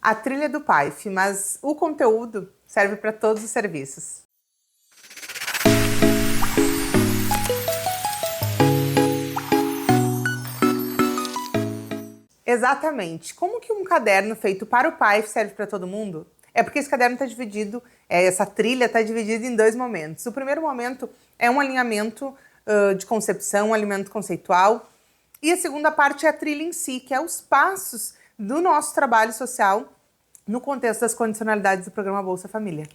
A trilha do PAIF, mas o conteúdo serve para todos os serviços. Exatamente. Como que um caderno feito para o PAIF serve para todo mundo? É porque esse caderno está dividido, essa trilha está dividida em dois momentos. O primeiro momento é um alinhamento de concepção, um alinhamento conceitual. E a segunda parte é a trilha em si, que é os passos do nosso trabalho social no contexto das condicionalidades do programa Bolsa Família.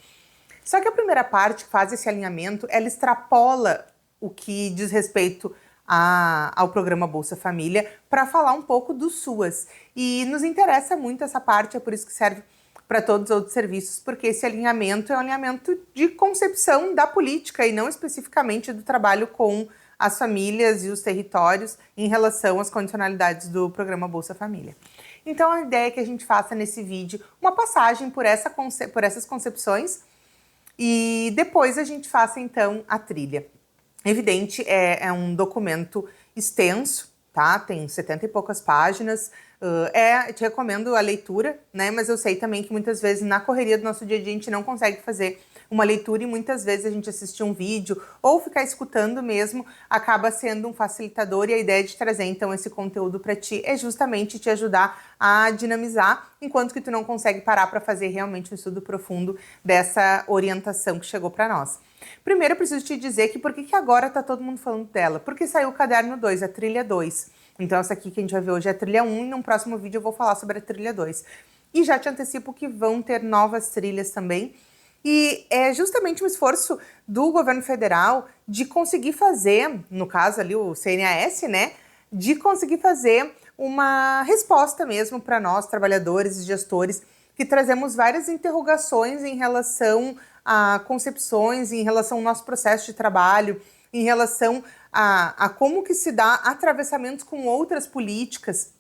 Só que a primeira parte, que faz esse alinhamento, ela extrapola o que diz respeito ao programa Bolsa Família para falar um pouco do SUAS. E nos interessa muito essa parte, é por isso que serve para todos os outros serviços, porque esse alinhamento é um alinhamento de concepção da política e não especificamente do trabalho com as famílias e os territórios em relação às condicionalidades do programa Bolsa Família. Então a ideia é que a gente faça nesse vídeo uma passagem por essas concepções e depois a gente faça então a trilha. Evidente, é um documento extenso, tá? Tem 70 e poucas páginas. Te recomendo a leitura, né? Mas eu sei também que muitas vezes na correria do nosso dia a dia a gente não consegue fazer uma leitura e muitas vezes a gente assistir um vídeo ou ficar escutando mesmo acaba sendo um facilitador, e a ideia de trazer então esse conteúdo para ti é justamente te ajudar a dinamizar, enquanto que tu não consegue parar para fazer realmente um estudo profundo dessa orientação que chegou para nós. Primeiro eu preciso te dizer que por que agora tá todo mundo falando dela? Porque saiu o caderno 2, a trilha 2. Então essa aqui que a gente vai ver hoje é a trilha 1 e num próximo vídeo eu vou falar sobre a trilha 2. E já te antecipo que vão ter novas trilhas também. E é justamente um esforço do governo federal de conseguir fazer, no caso ali o CNAS, né, de conseguir fazer uma resposta mesmo para nós, trabalhadores e gestores, que trazemos várias interrogações em relação a concepções, em relação ao nosso processo de trabalho, em relação a como que se dá atravessamentos com outras políticas,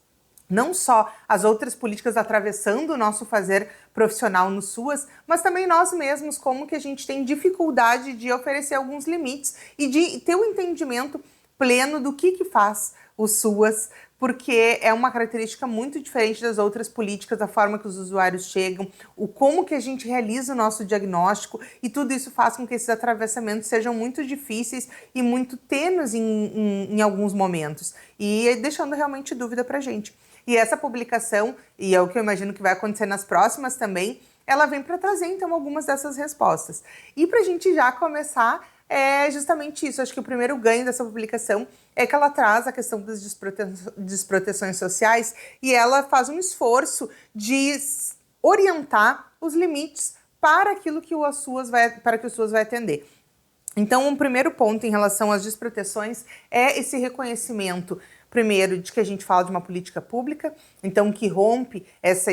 não só as outras políticas atravessando o nosso fazer profissional no SUAS, mas também nós mesmos, como que a gente tem dificuldade de oferecer alguns limites e de ter um entendimento pleno do que faz o SUAS, porque é uma característica muito diferente das outras políticas, a forma que os usuários chegam, o como que a gente realiza o nosso diagnóstico, e tudo isso faz com que esses atravessamentos sejam muito difíceis e muito tênues em alguns momentos, e deixando realmente dúvida pra gente. E essa publicação, e é o que eu imagino que vai acontecer nas próximas também, ela vem para trazer então algumas dessas respostas. E para a gente já começar, é justamente isso. Acho que o primeiro ganho dessa publicação é que ela traz a questão das desproteções sociais e ela faz um esforço de orientar os limites para aquilo que o SUAS vai atender. Então, um primeiro ponto em relação às desproteções é esse reconhecimento, primeiro, de que a gente fala de uma política pública, então que rompe essa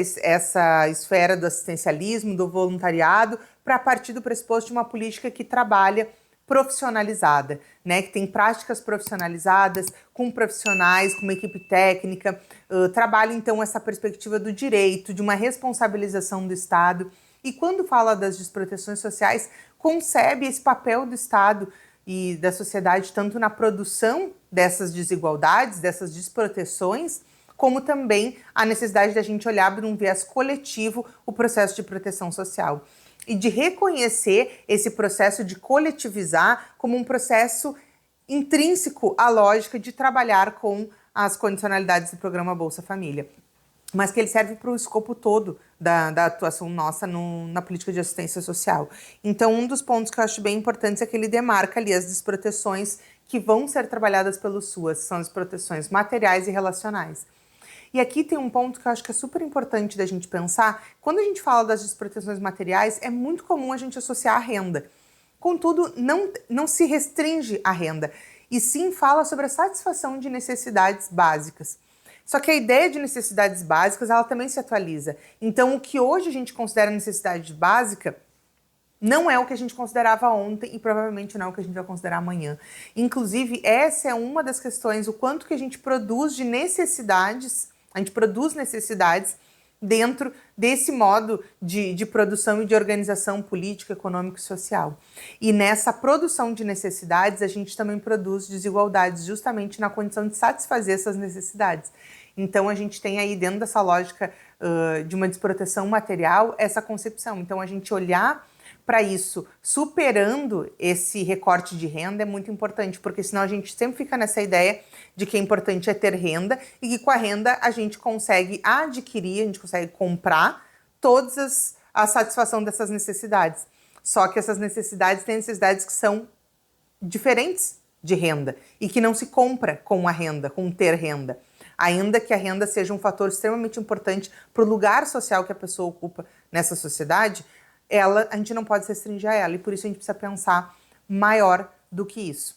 esfera do assistencialismo, do voluntariado, para partir do pressuposto de uma política que trabalha profissionalizada, né, que tem práticas profissionalizadas, com profissionais, com uma equipe técnica, trabalha então essa perspectiva do direito, de uma responsabilização do Estado, e quando fala das desproteções sociais, concebe esse papel do Estado e da sociedade tanto na produção dessas desigualdades, dessas desproteções, como também a necessidade da gente olhar por um viés coletivo o processo de proteção social. E de reconhecer esse processo de coletivizar como um processo intrínseco à lógica de trabalhar com as condicionalidades do programa Bolsa Família, mas que ele serve para o escopo todo da atuação nossa na política de assistência social. Então, um dos pontos que eu acho bem importantes é que ele demarca ali as desproteções que vão ser trabalhadas pelo SUAS, são as proteções materiais e relacionais. E aqui tem um ponto que eu acho que é super importante da gente pensar. Quando a gente fala das desproteções materiais, é muito comum a gente associar a renda. Contudo, não se restringe à renda, e sim fala sobre a satisfação de necessidades básicas. Só que a ideia de necessidades básicas, ela também se atualiza. Então, o que hoje a gente considera necessidade básica não é o que a gente considerava ontem e provavelmente não é o que a gente vai considerar amanhã. Inclusive, essa é uma das questões, o quanto que a gente produz de necessidades, a gente produz necessidades dentro desse modo de produção e de organização política, econômica e social. E nessa produção de necessidades, a gente também produz desigualdades justamente na condição de satisfazer essas necessidades. Então, a gente tem aí dentro dessa lógica de uma desproteção material, essa concepção. Então, a gente olhar para isso, superando esse recorte de renda, é muito importante, porque senão a gente sempre fica nessa ideia de que é importante é ter renda e que com a renda a gente consegue adquirir, a gente consegue comprar a satisfação dessas necessidades. Só que essas necessidades têm necessidades que são diferentes de renda e que não se compra com a renda, com ter renda. Ainda que a renda seja um fator extremamente importante para o lugar social que a pessoa ocupa nessa sociedade, a gente não pode se restringir a ela, e por isso a gente precisa pensar maior do que isso.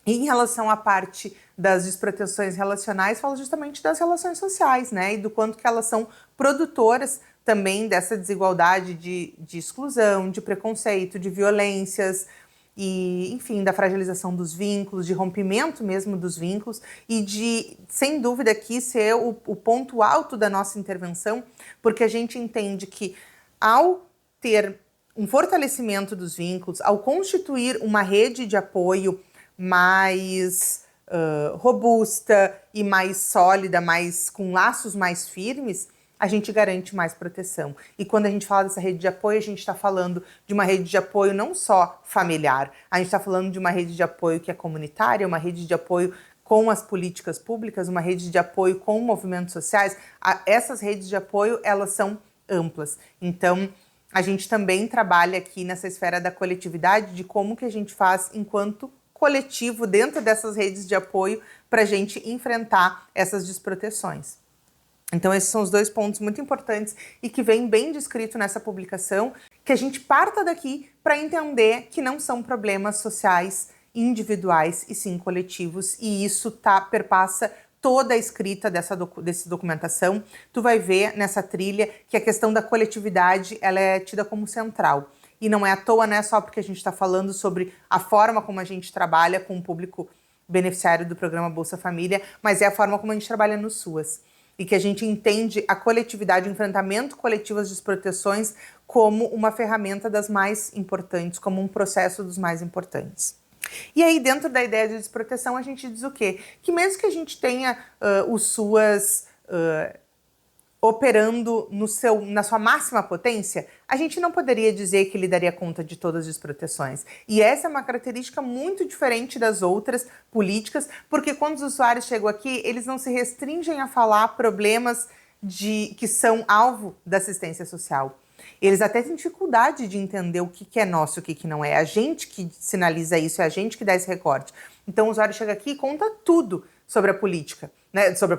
E em relação à parte das desproteções relacionais, fala justamente das relações sociais, né? E do quanto que elas são produtoras também dessa desigualdade de exclusão, de preconceito, de violências, e, enfim, da fragilização dos vínculos, de rompimento mesmo dos vínculos, e de, sem dúvida, aqui ser o ponto alto da nossa intervenção, porque a gente entende que ao ter um fortalecimento dos vínculos, ao constituir uma rede de apoio mais robusta e mais sólida, com laços mais firmes, a gente garante mais proteção. E quando a gente fala dessa rede de apoio, a gente está falando de uma rede de apoio não só familiar, a gente está falando de uma rede de apoio que é comunitária, uma rede de apoio com as políticas públicas, uma rede de apoio com movimentos sociais. Essas redes de apoio, elas são amplas. Então, a gente também trabalha aqui nessa esfera da coletividade, de como que a gente faz enquanto coletivo dentro dessas redes de apoio para a gente enfrentar essas desproteções. Então esses são os dois pontos muito importantes e que vem bem descrito nessa publicação, que a gente parta daqui para entender que não são problemas sociais individuais e sim coletivos, e isso perpassa toda a escrita dessa documentação. Tu vai ver nessa trilha que a questão da coletividade ela é tida como central. E não é à toa, não é só porque a gente está falando sobre a forma como a gente trabalha com o público beneficiário do programa Bolsa Família, mas é a forma como a gente trabalha no SUAS. E que a gente entende a coletividade, o enfrentamento coletivo às desproteções como uma ferramenta das mais importantes, como um processo dos mais importantes. E aí, dentro da ideia de desproteção, a gente diz o quê? Que mesmo que a gente tenha o SUAS operando na sua máxima potência, a gente não poderia dizer que ele daria conta de todas as desproteções. E essa é uma característica muito diferente das outras políticas, porque quando os usuários chegam aqui, eles não se restringem a falar problemas que são alvo da assistência social. Eles até têm dificuldade de entender o que é nosso e o que não é. É a gente que sinaliza isso, é a gente que dá esse recorte. Então o usuário chega aqui e conta tudo sobre a política, né? Sobre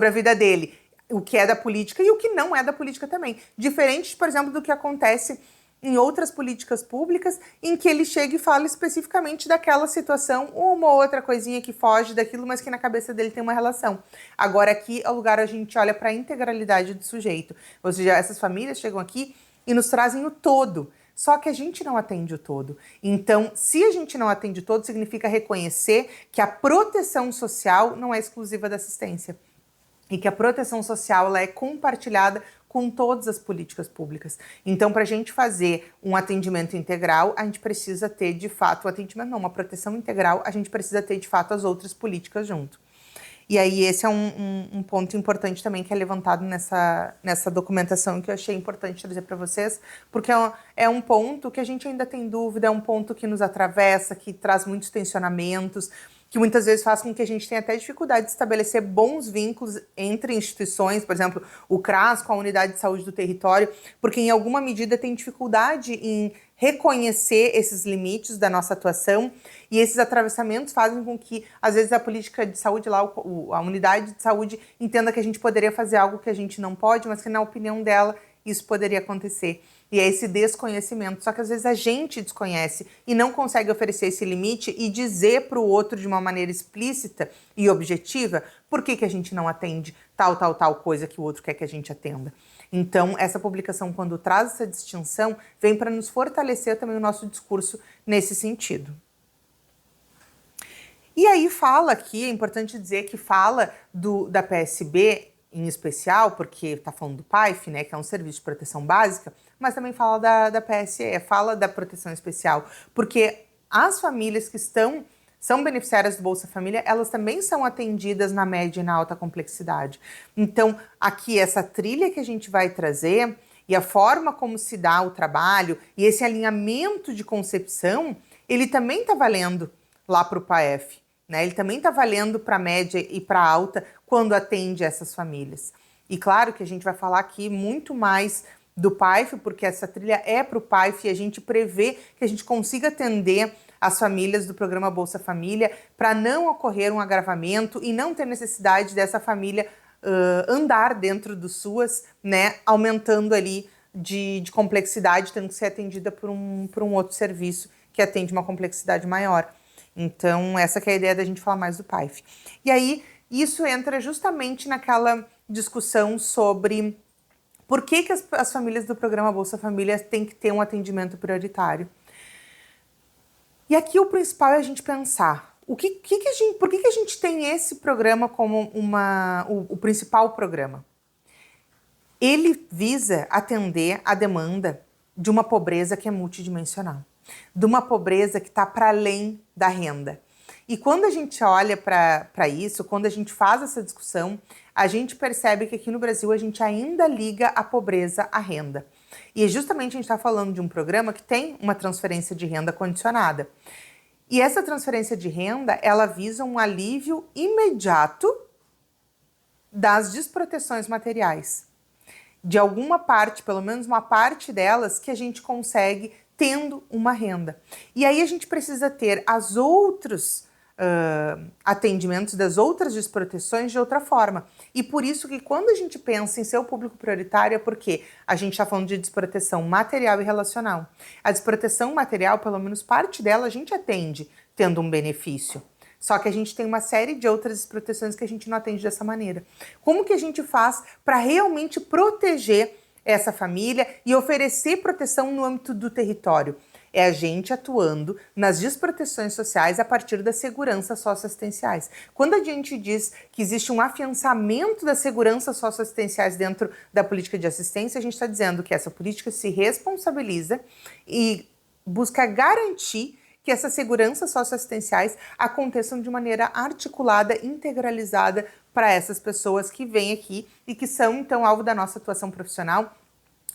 a vida dele, o que é da política e o que não é da política também. Diferente, por exemplo, do que acontece em outras políticas públicas, em que ele chega e fala especificamente daquela situação, uma ou outra coisinha que foge daquilo, mas que na cabeça dele tem uma relação. Agora aqui é o lugar onde a gente olha para a integralidade do sujeito. Ou seja, essas famílias chegam aqui e nos trazem o todo. Só que a gente não atende o todo. Então, se a gente não atende o todo, significa reconhecer que a proteção social não é exclusiva da assistência. E que a proteção social ela é compartilhada com todas as políticas públicas. Então, para a gente fazer um atendimento integral, a gente precisa ter, de fato, uma proteção integral, a gente precisa ter, de fato, as outras políticas junto. E aí esse é um ponto importante também que é levantado nessa documentação que eu achei importante trazer para vocês, porque é um ponto que a gente ainda tem dúvida, é um ponto que nos atravessa, que traz muitos tensionamentos, que muitas vezes faz com que a gente tenha até dificuldade de estabelecer bons vínculos entre instituições, por exemplo, o CRAS com a unidade de saúde do território, porque em alguma medida tem dificuldade em reconhecer esses limites da nossa atuação, e esses atravessamentos fazem com que, às vezes, a política de saúde lá, a unidade de saúde, entenda que a gente poderia fazer algo que a gente não pode, mas que, na opinião dela, isso poderia acontecer. E é esse desconhecimento. Só que, às vezes, a gente desconhece e não consegue oferecer esse limite e dizer para o outro de uma maneira explícita e objetiva por que a gente não atende tal coisa que o outro quer que a gente atenda. Então, essa publicação, quando traz essa distinção, vem para nos fortalecer também o nosso discurso nesse sentido. E aí fala aqui, é importante dizer que fala da PSB em especial, porque está falando do PAIF, né, que é um serviço de proteção básica, mas também fala da PSE, fala da proteção especial, porque as famílias que estão são beneficiárias do Bolsa Família, elas também são atendidas na média e na alta complexidade. Então, aqui essa trilha que a gente vai trazer e a forma como se dá o trabalho e esse alinhamento de concepção, ele também está valendo lá para o PAEF, né? Ele também está valendo para a média e para a alta quando atende essas famílias. E claro que a gente vai falar aqui muito mais do PAEF, porque essa trilha é para o PAEF e a gente prevê que a gente consiga atender as famílias do programa Bolsa Família para não ocorrer um agravamento e não ter necessidade dessa família andar dentro do SUAS, né, aumentando ali de complexidade, tendo que ser atendida por um outro serviço que atende uma complexidade maior. Então, essa que é a ideia da gente falar mais do PAEF. E aí, isso entra justamente naquela discussão sobre por que as famílias do programa Bolsa Família têm que ter um atendimento prioritário. E aqui o principal é a gente pensar, por que a gente tem esse programa como o principal programa? Ele visa atender a demanda de uma pobreza que é multidimensional, de uma pobreza que está para além da renda. E quando a gente olha para isso, quando a gente faz essa discussão, a gente percebe que aqui no Brasil a gente ainda liga a pobreza à renda. E justamente a gente está falando de um programa que tem uma transferência de renda condicionada. E essa transferência de renda, ela visa um alívio imediato das desproteções materiais. De alguma parte, pelo menos uma parte delas, que a gente consegue tendo uma renda. E aí a gente precisa ter as outros atendimentos das outras desproteções de outra forma. E por isso que quando a gente pensa em ser o público prioritário é porque a gente está falando de desproteção material e relacional. A desproteção material, pelo menos parte dela, a gente atende tendo um benefício. Só que a gente tem uma série de outras desproteções que a gente não atende dessa maneira. Como que a gente faz para realmente proteger essa família e oferecer proteção no âmbito do território? É a gente atuando nas desproteções sociais a partir das seguranças socioassistenciais. Quando a gente diz que existe um afiançamento das seguranças socioassistenciais dentro da política de assistência, a gente está dizendo que essa política se responsabiliza e busca garantir que essas seguranças socioassistenciais aconteçam de maneira articulada, integralizada para essas pessoas que vêm aqui e que são, então, alvo da nossa atuação profissional,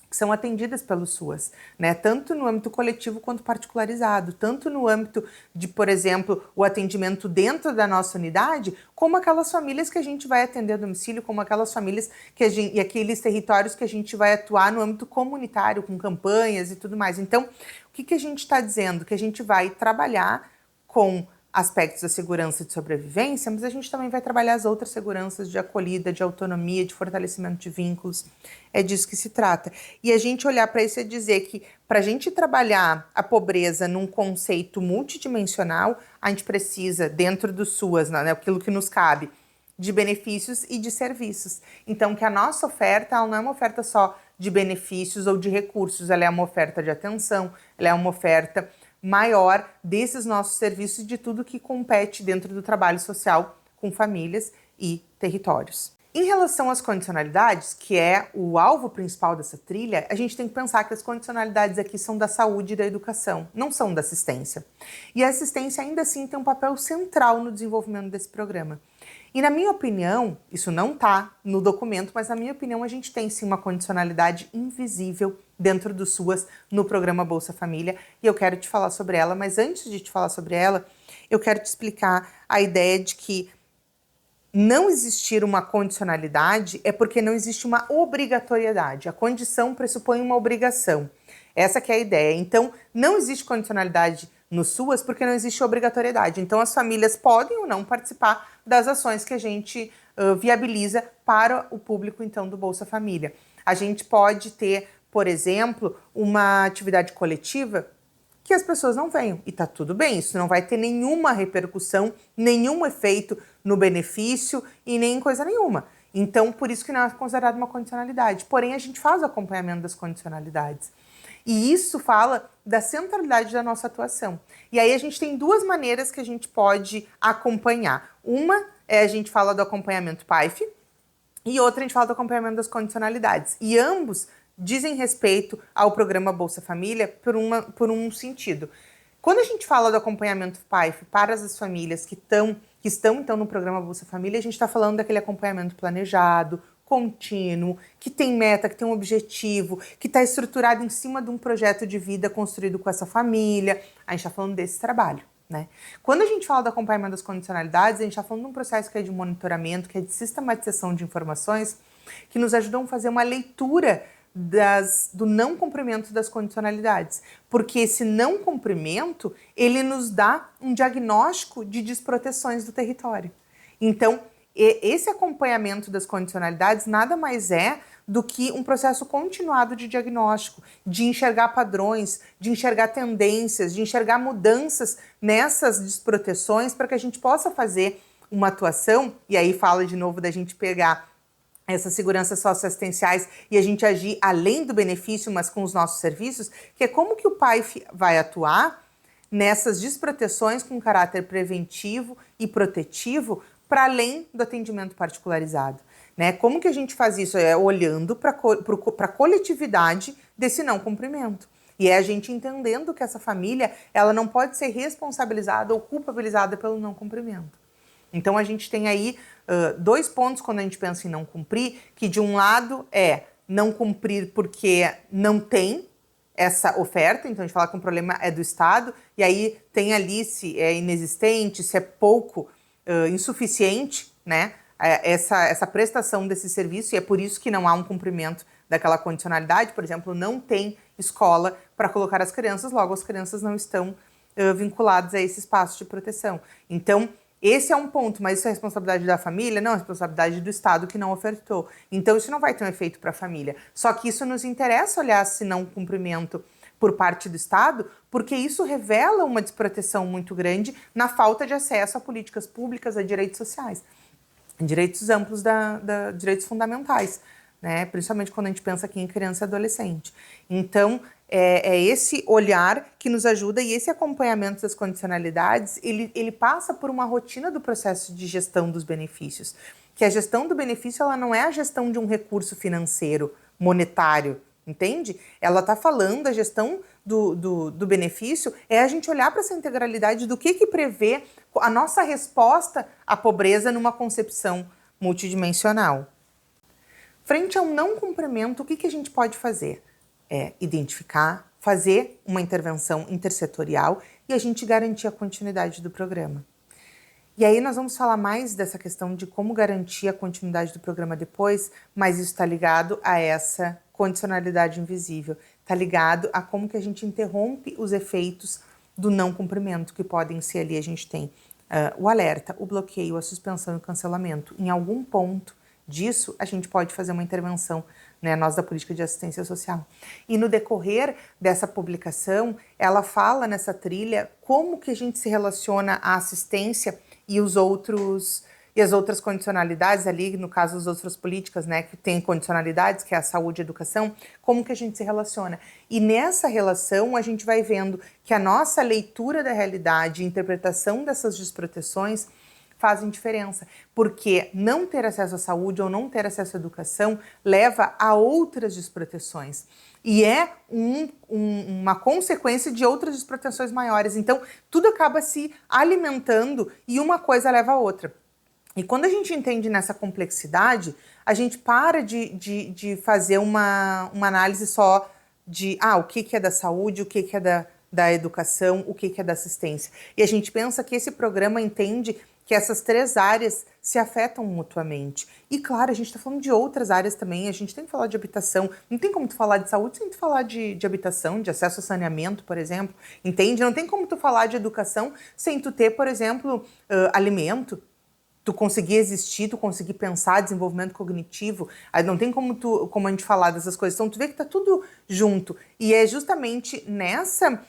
que são atendidas pelo SUAS, né? Tanto no âmbito coletivo quanto particularizado, tanto no âmbito de, por exemplo, o atendimento dentro da nossa unidade, como aquelas famílias que a gente vai atender a domicílio, como aquelas famílias e aqueles territórios que a gente vai atuar no âmbito comunitário, com campanhas e tudo mais. Então, o que a gente está dizendo? Que a gente vai trabalhar com aspectos da segurança de sobrevivência, mas a gente também vai trabalhar as outras seguranças de acolhida, de autonomia, de fortalecimento de vínculos. É disso que se trata. E a gente olhar para isso e dizer que para a gente trabalhar a pobreza num conceito multidimensional, a gente precisa, dentro do SUAS, né, aquilo que nos cabe, de benefícios e de serviços. Então, que a nossa oferta ela não é uma oferta só de benefícios ou de recursos, ela é uma oferta de atenção, ela é uma oferta maior desses nossos serviços e de tudo que compete dentro do trabalho social com famílias e territórios. Em relação às condicionalidades, que é o alvo principal dessa trilha, a gente tem que pensar que as condicionalidades aqui são da saúde e da educação, não são da assistência. E a assistência ainda assim tem um papel central no desenvolvimento desse programa. E na minha opinião, isso não está no documento, mas na minha opinião a gente tem sim uma condicionalidade invisível dentro do SUAS no programa Bolsa Família e eu quero te falar sobre ela, mas antes de te falar sobre ela, eu quero te explicar a ideia de que não existir uma condicionalidade é porque não existe uma obrigatoriedade. A condição pressupõe uma obrigação. Essa que é a ideia. Então, não existe condicionalidade no SUAS porque não existe obrigatoriedade. Então, as famílias podem ou não participar das ações que a gente viabiliza para o público, então, do Bolsa Família. A gente pode ter, por exemplo, uma atividade coletiva que as pessoas não venham. E tá tudo bem, isso não vai ter nenhuma repercussão, nenhum efeito no benefício e nem coisa nenhuma. Então, por isso que não é considerado uma condicionalidade. Porém, a gente faz o acompanhamento das condicionalidades. E isso fala da centralidade da nossa atuação. E aí a gente tem duas maneiras que a gente pode acompanhar. Uma é a gente fala do acompanhamento PAEF e outra a gente fala do acompanhamento das condicionalidades. E ambos dizem respeito ao programa Bolsa Família por um sentido. Quando a gente fala do acompanhamento PAIF para as famílias que estão então no programa Bolsa Família, a gente está falando daquele acompanhamento planejado, contínuo, que tem meta, que tem um objetivo, que está estruturado em cima de um projeto de vida construído com essa família. A gente está falando desse trabalho, né? Quando a gente fala do acompanhamento das condicionalidades, a gente está falando de um processo que é de monitoramento, que é de sistematização de informações, que nos ajudam a fazer uma leitura do não cumprimento das condicionalidades, porque esse não cumprimento, ele nos dá um diagnóstico de desproteções do território. Então, esse acompanhamento das condicionalidades nada mais é do que um processo continuado de diagnóstico, de enxergar padrões, de enxergar tendências, de enxergar mudanças nessas desproteções para que a gente possa fazer uma atuação, e aí fala de novo da gente pegar essas seguranças socioassistenciais e a gente agir além do benefício, mas com os nossos serviços, que é como que o PAIF vai atuar nessas desproteções com caráter preventivo e protetivo para além do atendimento particularizado, né? Como que a gente faz isso? É olhando para a coletividade desse não cumprimento. E é a gente entendendo que essa família ela não pode ser responsabilizada ou culpabilizada pelo não cumprimento. Então, a gente tem aí dois pontos quando a gente pensa em não cumprir, que de um lado é não cumprir porque não tem essa oferta, então a gente fala que o problema é do Estado, e aí tem ali se é inexistente, se é pouco, insuficiente, né, essa prestação desse serviço, e é por isso que não há um cumprimento daquela condicionalidade. Por exemplo, não tem escola para colocar as crianças, logo as crianças não estão vinculadas a esse espaço de proteção. Então, esse é um ponto, mas isso é responsabilidade da família? Não, é responsabilidade do Estado que não ofertou. Então, isso não vai ter um efeito para a família. Só que isso nos interessa olhar se não cumprimento por parte do Estado, porque isso revela uma desproteção muito grande na falta de acesso a políticas públicas, a direitos sociais, direitos amplos, direitos fundamentais, né? Principalmente quando a gente pensa aqui em criança e adolescente. Então, é esse olhar que nos ajuda, e esse acompanhamento das condicionalidades, ele passa por uma rotina do processo de gestão dos benefícios. Que a gestão do benefício ela não é a gestão de um recurso financeiro, monetário, entende? Ela está falando, a gestão do benefício é a gente olhar para essa integralidade do que prevê a nossa resposta à pobreza numa concepção multidimensional. Frente a um não cumprimento, o que a gente pode fazer? É identificar, fazer uma intervenção intersetorial e a gente garantir a continuidade do programa. E aí nós vamos falar mais dessa questão de como garantir a continuidade do programa depois, mas isso está ligado a essa condicionalidade invisível, está ligado a como que a gente interrompe os efeitos do não cumprimento, que podem ser ali, a gente tem o alerta, o bloqueio, a suspensão e o cancelamento. Em algum ponto disso, a gente pode fazer uma intervenção, né, nós da política de assistência social. E no decorrer dessa publicação, ela fala nessa trilha como que a gente se relaciona à assistência e as outras condicionalidades ali, no caso das outras políticas, né, que tem condicionalidades, que é a saúde e a educação, como que a gente se relaciona. E nessa relação a gente vai vendo que a nossa leitura da realidade e interpretação dessas desproteções fazem diferença, porque não ter acesso à saúde ou não ter acesso à educação leva a outras desproteções e é uma consequência de outras desproteções maiores. Então, tudo acaba se alimentando e uma coisa leva a outra. E quando a gente entende nessa complexidade, a gente para de fazer uma análise só de o que é da saúde, o que é da educação, o que é da assistência. E a gente pensa que esse programa entende que essas três áreas se afetam mutuamente. E claro, a gente está falando de outras áreas também, a gente tem que falar de habitação, não tem como tu falar de saúde sem tu falar de habitação, de acesso a saneamento, por exemplo, entende? Não tem como tu falar de educação sem tu ter, por exemplo, alimento, tu conseguir existir, tu conseguir pensar, desenvolvimento cognitivo, não tem como a gente falar dessas coisas, então tu vê que tá tudo junto, e é justamente nessa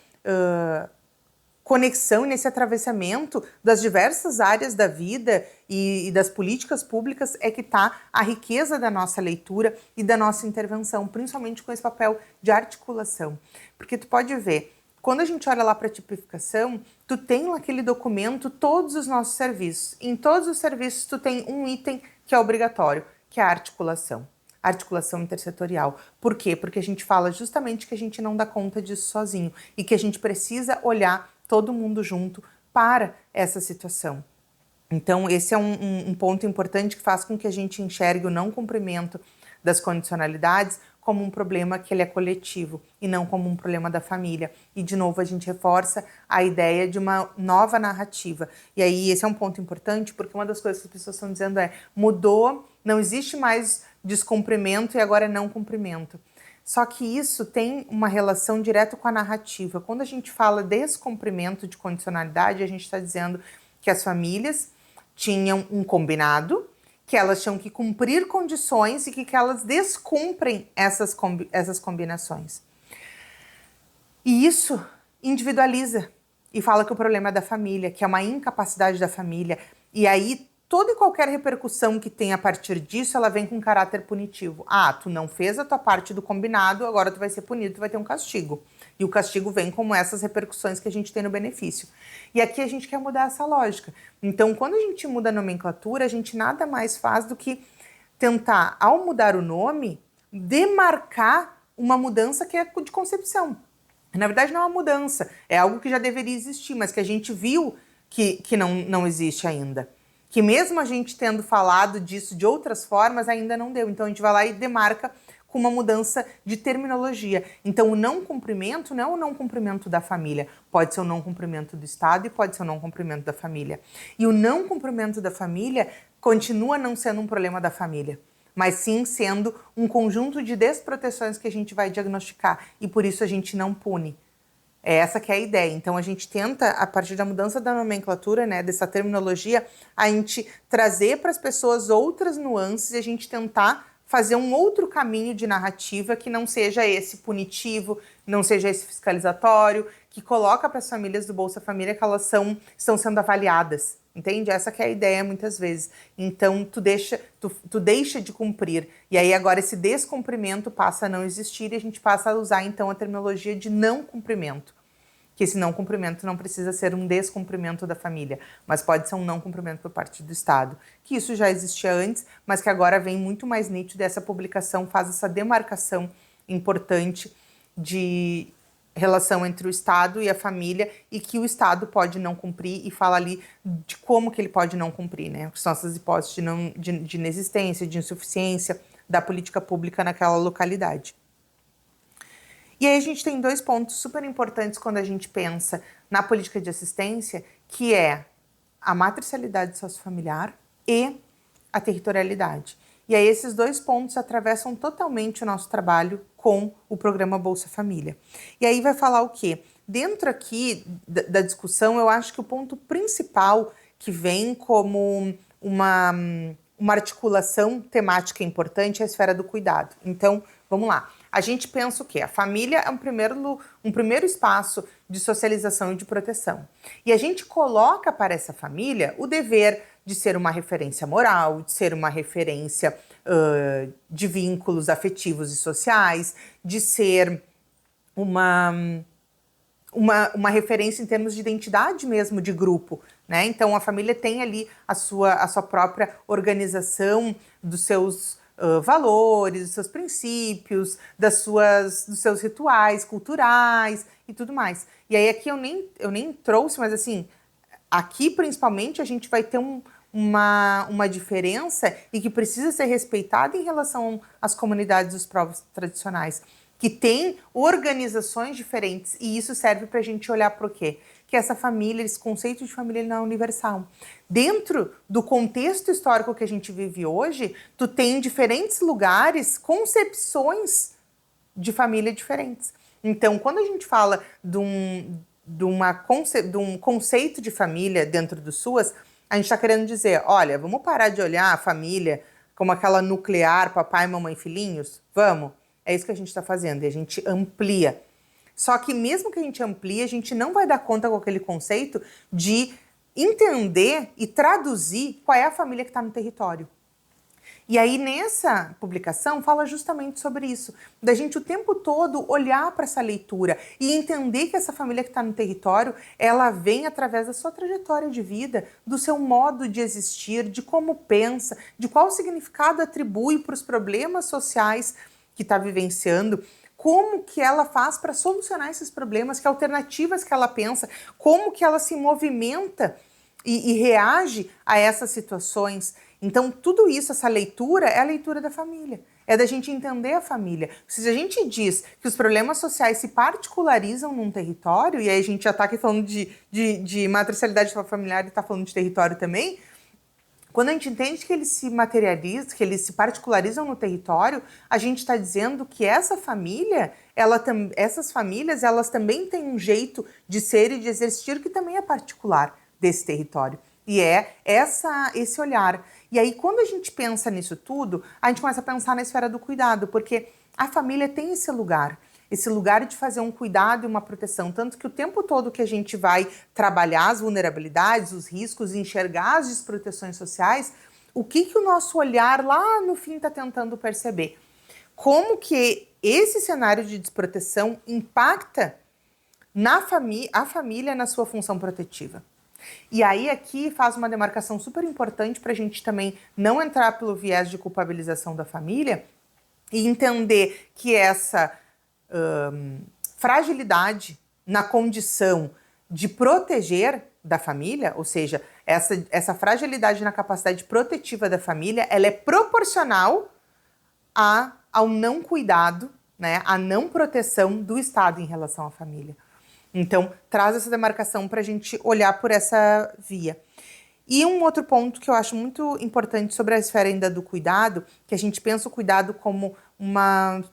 conexão, nesse atravessamento das diversas áreas da vida e das políticas públicas é que está a riqueza da nossa leitura e da nossa intervenção, principalmente com esse papel de articulação. Porque tu pode ver, quando a gente olha lá para a tipificação, tu tem naquele documento todos os nossos serviços. Em todos os serviços tu tem um item que é obrigatório, que é a articulação. Articulação intersetorial. Por quê? Porque a gente fala justamente que a gente não dá conta disso sozinho e que a gente precisa olhar todo mundo junto para essa situação. Então, esse é um ponto importante que faz com que a gente enxergue o não cumprimento das condicionalidades como um problema que ele é coletivo e não como um problema da família. E, de novo, a gente reforça a ideia de uma nova narrativa. E aí, esse é um ponto importante, porque uma das coisas que as pessoas estão dizendo é mudou, não existe mais descumprimento e agora é não cumprimento. Só que isso tem uma relação direta com a narrativa. Quando a gente fala descumprimento de condicionalidade, a gente está dizendo que as famílias tinham um combinado, que elas tinham que cumprir condições e que elas descumprem essas combinações. E isso individualiza e fala que o problema é da família, que é uma incapacidade da família. E aí, toda e qualquer repercussão que tem a partir disso, ela vem com caráter punitivo. Ah, tu não fez a tua parte do combinado, agora tu vai ser punido, tu vai ter um castigo. E o castigo vem como essas repercussões que a gente tem no benefício. E aqui a gente quer mudar essa lógica. Então, quando a gente muda a nomenclatura, a gente nada mais faz do que tentar, ao mudar o nome, demarcar uma mudança que é de concepção. Na verdade, não é uma mudança, é algo que já deveria existir, mas que a gente viu que não existe ainda. Que mesmo a gente tendo falado disso de outras formas, ainda não deu. Então, a gente vai lá e demarca com uma mudança de terminologia. Então, o não cumprimento não é o não cumprimento da família. Pode ser o não cumprimento do Estado e pode ser o não cumprimento da família. E o não cumprimento da família continua não sendo um problema da família, mas sim sendo um conjunto de desproteções que a gente vai diagnosticar. E por isso a gente não pune. É essa que é a ideia. Então, a gente tenta, a partir da mudança da nomenclatura, né, dessa terminologia, a gente trazer para as pessoas outras nuances e a gente tentar fazer um outro caminho de narrativa que não seja esse punitivo, não seja esse fiscalizatório, que coloca para as famílias do Bolsa Família que elas estão sendo avaliadas, entende? Essa que é a ideia muitas vezes. Então, tu deixa de cumprir. E aí agora esse descumprimento passa a não existir e a gente passa a usar então a terminologia de não cumprimento. Que esse não cumprimento não precisa ser um descumprimento da família, mas pode ser um não cumprimento por parte do Estado. Que isso já existia antes, mas que agora vem muito mais nítido e essa publicação faz essa demarcação importante de relação entre o Estado e a família e que o Estado pode não cumprir e fala ali de como que ele pode não cumprir, né? Que são essas hipóteses de inexistência, de insuficiência da política pública naquela localidade. E aí a gente tem dois pontos super importantes quando a gente pensa na política de assistência, que é a matricialidade sociofamiliar e a territorialidade. E aí esses dois pontos atravessam totalmente o nosso trabalho com o programa Bolsa Família. E aí vai falar o quê? Dentro aqui da discussão, eu acho que o ponto principal que vem como uma articulação temática importante é a esfera do cuidado. Então, vamos lá. A gente pensa o quê? A família é um primeiro espaço de socialização e de proteção. E a gente coloca para essa família o dever de ser uma referência moral, de ser uma referência de vínculos afetivos e sociais, de ser uma referência em termos de identidade mesmo de grupo, né? Então a família tem ali a sua própria organização dos seus valores, dos seus princípios, dos seus rituais culturais e tudo mais. E aí aqui eu nem trouxe, mas assim, aqui principalmente a gente vai ter uma diferença e que precisa ser respeitada em relação às comunidades dos povos tradicionais, que tem organizações diferentes, e isso serve para a gente olhar para o quê? Que essa família, esse conceito de família não é universal. Dentro do contexto histórico que a gente vive hoje, tu tem diferentes lugares, concepções de família diferentes. Então, quando a gente fala de um conceito de família dentro do SUAS, a gente está querendo dizer, olha, vamos parar de olhar a família como aquela nuclear, papai, mamãe, filhinhos? Vamos? É isso que a gente está fazendo, e a gente amplia. Só que mesmo que a gente amplie, a gente não vai dar conta com aquele conceito de entender e traduzir qual é a família que está no território. E aí nessa publicação fala justamente sobre isso, da gente o tempo todo olhar para essa leitura e entender que essa família que está no território, ela vem através da sua trajetória de vida, do seu modo de existir, de como pensa, de qual significado atribui para os problemas sociais que está vivenciando, como que ela faz para solucionar esses problemas, que alternativas que ela pensa, como que ela se movimenta e reage a essas situações. Então, tudo isso, essa leitura, é a leitura da família. É da gente entender a família. Se a gente diz que os problemas sociais se particularizam num território, e aí a gente já está aqui falando de matricialidade familiar e está falando de território também, quando a gente entende que eles se materializam, que eles se particularizam no território, a gente está dizendo que essa família, essas famílias, elas também têm um jeito de ser e de existir que também é particular desse território. E é esse olhar. E aí, quando a gente pensa nisso tudo, a gente começa a pensar na esfera do cuidado, porque a família tem esse lugar de fazer um cuidado e uma proteção, tanto que o tempo todo que a gente vai trabalhar as vulnerabilidades, os riscos, enxergar as desproteções sociais, o que o nosso olhar lá no fim está tentando perceber? Como que esse cenário de desproteção impacta a família na sua função protetiva? E aí aqui faz uma demarcação super importante para a gente também não entrar pelo viés de culpabilização da família e entender que essa fragilidade na condição de proteger da família, ou seja, essa fragilidade na capacidade protetiva da família, ela é proporcional ao não cuidado, né, à não proteção do Estado em relação à família. Então, traz essa demarcação para a gente olhar por essa via. E um outro ponto que eu acho muito importante sobre a esfera ainda do cuidado, que a gente pensa o cuidado como uma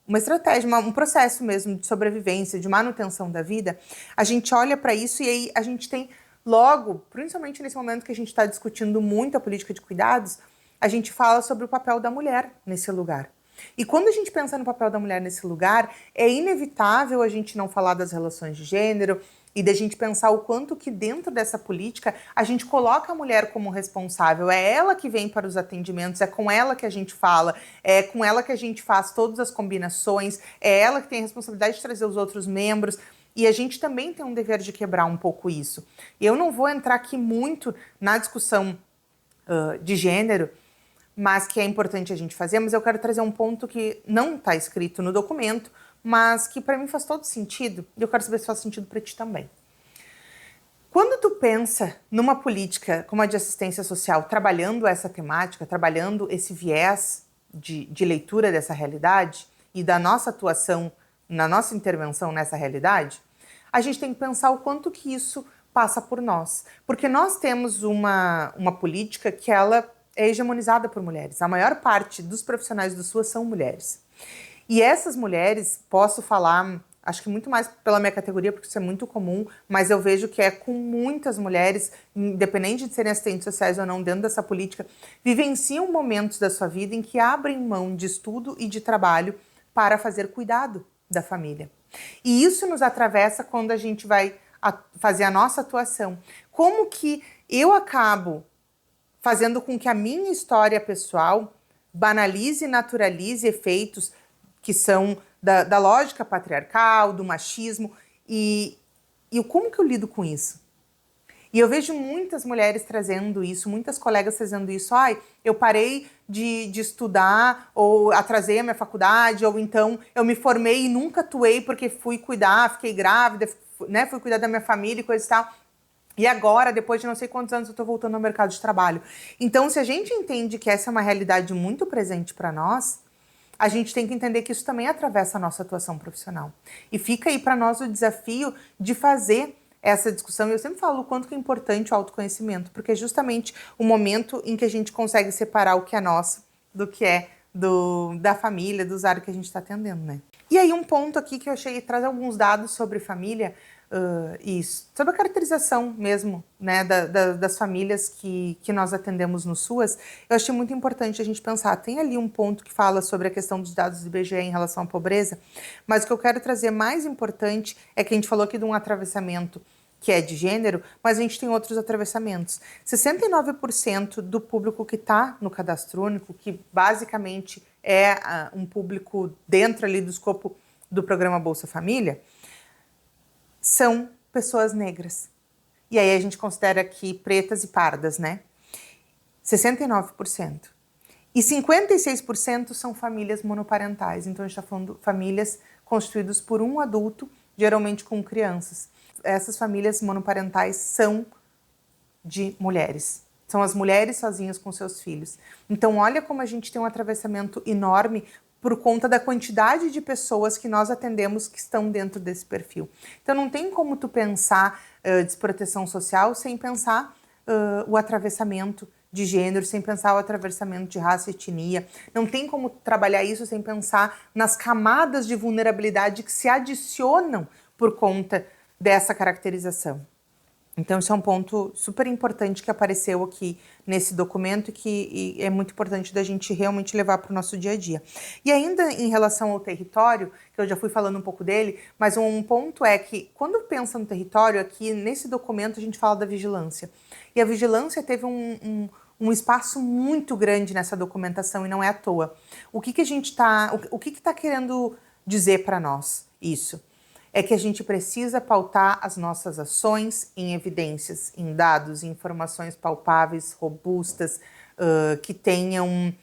estratégia, um processo mesmo de sobrevivência, de manutenção da vida, a gente olha para isso e aí a gente tem logo, principalmente nesse momento que a gente está discutindo muito a política de cuidados, a gente fala sobre o papel da mulher nesse lugar. E quando a gente pensa no papel da mulher nesse lugar, é inevitável a gente não falar das relações de gênero e da gente pensar o quanto que dentro dessa política a gente coloca a mulher como responsável. É ela que vem para os atendimentos, é com ela que a gente fala, é com ela que a gente faz todas as combinações, é ela que tem a responsabilidade de trazer os outros membros. E a gente também tem um dever de quebrar um pouco isso. Eu não vou entrar aqui muito na discussão de gênero, mas que é importante a gente fazer, mas eu quero trazer um ponto que não está escrito no documento, mas que para mim faz todo sentido, e eu quero saber se faz sentido para ti também. Quando tu pensa numa política como a de assistência social, trabalhando essa temática, trabalhando esse viés de leitura dessa realidade e da nossa atuação, na nossa intervenção nessa realidade, a gente tem que pensar o quanto que isso passa por nós. Porque nós temos uma política que ela é hegemonizada por mulheres. A maior parte dos profissionais do SUAS são mulheres. E essas mulheres, posso falar, acho que muito mais pela minha categoria, porque isso é muito comum, mas eu vejo que é com muitas mulheres, independente de serem assistentes sociais ou não, dentro dessa política, vivenciam momentos da sua vida em que abrem mão de estudo e de trabalho para fazer cuidado da família. E isso nos atravessa quando a gente vai fazer a nossa atuação. Como que eu acabo fazendo com que a minha história pessoal banalize e naturalize efeitos que são da lógica patriarcal, do machismo, e como que eu lido com isso? E eu vejo muitas mulheres trazendo isso, muitas colegas trazendo isso. Eu parei de estudar, ou atrasei a minha faculdade, ou então eu me formei e nunca atuei porque fui cuidar, fiquei grávida, né, fui cuidar da minha família e coisa e tal. E agora, depois de não sei quantos anos, eu tô voltando ao mercado de trabalho. Então, se a gente entende que essa é uma realidade muito presente para nós, a gente tem que entender que isso também atravessa a nossa atuação profissional. E fica aí para nós o desafio de fazer essa discussão. E eu sempre falo o quanto que é importante o autoconhecimento, porque é justamente o momento em que a gente consegue separar o que é nosso do que é da família, do usuário que a gente está atendendo, né? E aí um ponto aqui que eu achei, traz alguns dados sobre família, isso, sobre a caracterização mesmo, né, das famílias que nós atendemos no SUAS. Eu achei muito importante a gente pensar, tem ali um ponto que fala sobre a questão dos dados do IBGE em relação à pobreza, mas o que eu quero trazer mais importante é que a gente falou aqui de um atravessamento que é de gênero, mas a gente tem outros atravessamentos. 69% do público que está no cadastro único, que basicamente é um público dentro ali do escopo do programa Bolsa Família, são pessoas negras. E aí a gente considera aqui pretas e pardas, né? 69%. E 56% são famílias monoparentais. Então a gente está falando de famílias constituídos por um adulto, geralmente com crianças. Essas famílias monoparentais são de mulheres. São as mulheres sozinhas com seus filhos. Então, olha como a gente tem um atravessamento enorme por conta da quantidade de pessoas que nós atendemos que estão dentro desse perfil. Então, não tem como tu pensar desproteção social sem pensar o atravessamento de gênero, sem pensar o atravessamento de raça e etnia. Não tem como trabalhar isso sem pensar nas camadas de vulnerabilidade que se adicionam por conta dessa caracterização. Então, isso é um ponto super importante que apareceu aqui nesse documento e é muito importante da gente realmente levar para o nosso dia a dia. E ainda em relação ao território, que eu já fui falando um pouco dele, mas um ponto é que quando pensa no território, aqui nesse documento a gente fala da vigilância. E a vigilância teve um espaço muito grande nessa documentação e não é à toa. O que a gente o que está querendo dizer para nós isso? É que a gente precisa pautar as nossas ações em evidências, em dados, em informações palpáveis, robustas, que tenham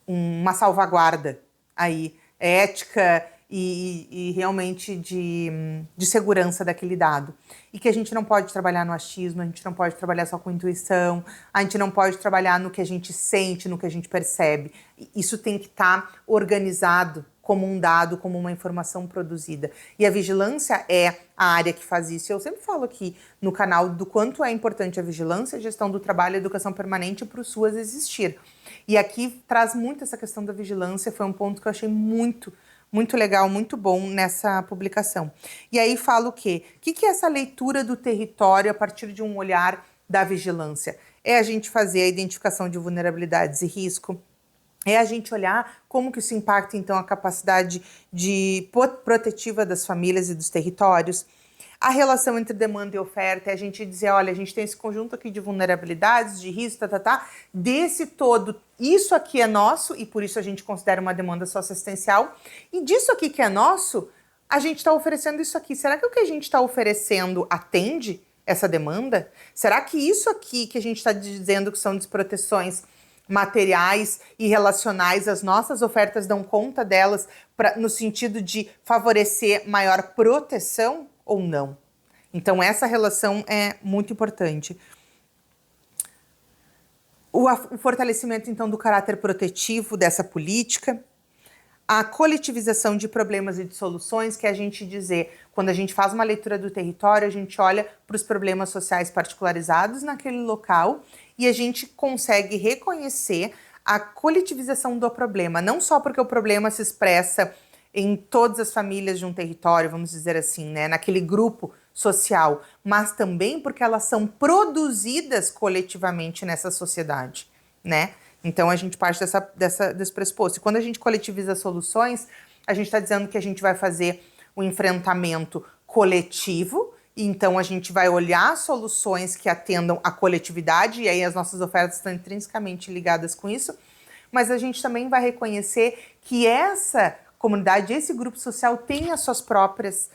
uma salvaguarda aí, ética e realmente de segurança daquele dado. E que a gente não pode trabalhar no achismo, a gente não pode trabalhar só com intuição, a gente não pode trabalhar no que a gente sente, no que a gente percebe. Isso tem que estar organizado como um dado, como uma informação produzida. E a vigilância é a área que faz isso. Eu sempre falo aqui no canal do quanto é importante a vigilância, a gestão do trabalho e a educação permanente para o SUAS existir. E aqui traz muito essa questão da vigilância, foi um ponto que eu achei muito legal, muito bom nessa publicação. E aí fala o quê? O que é essa leitura do território a partir de um olhar da vigilância? É a gente fazer a identificação de vulnerabilidades e risco, é a gente olhar como que isso impacta, então, a capacidade protetiva das famílias e dos territórios. A relação entre demanda e oferta é a gente dizer, olha, a gente tem esse conjunto aqui de vulnerabilidades, de risco, desse todo, isso aqui é nosso e por isso a gente considera uma demanda socioassistencial. E disso aqui que é nosso, a gente está oferecendo isso aqui. Será que o que a gente está oferecendo atende essa demanda? Será que isso aqui que a gente está dizendo que são desproteções materiais e relacionais, as nossas ofertas dão conta delas no sentido de favorecer maior proteção ou não? Então essa relação é muito importante. O fortalecimento então do caráter protetivo dessa política, a coletivização de problemas e de soluções, que é a gente dizer, quando a gente faz uma leitura do território, a gente olha para os problemas sociais particularizados naquele local e a gente consegue reconhecer a coletivização do problema, não só porque o problema se expressa em todas as famílias de um território, vamos dizer assim, né, naquele grupo social, mas também porque elas são produzidas coletivamente nessa sociedade, né? Então a gente parte desse pressuposto. E quando a gente coletiviza soluções, a gente está dizendo que a gente vai fazer o enfrentamento coletivo, e então a gente vai olhar soluções que atendam à coletividade, e aí as nossas ofertas estão intrinsecamente ligadas com isso, mas a gente também vai reconhecer que essa comunidade, esse grupo social tem as suas próprias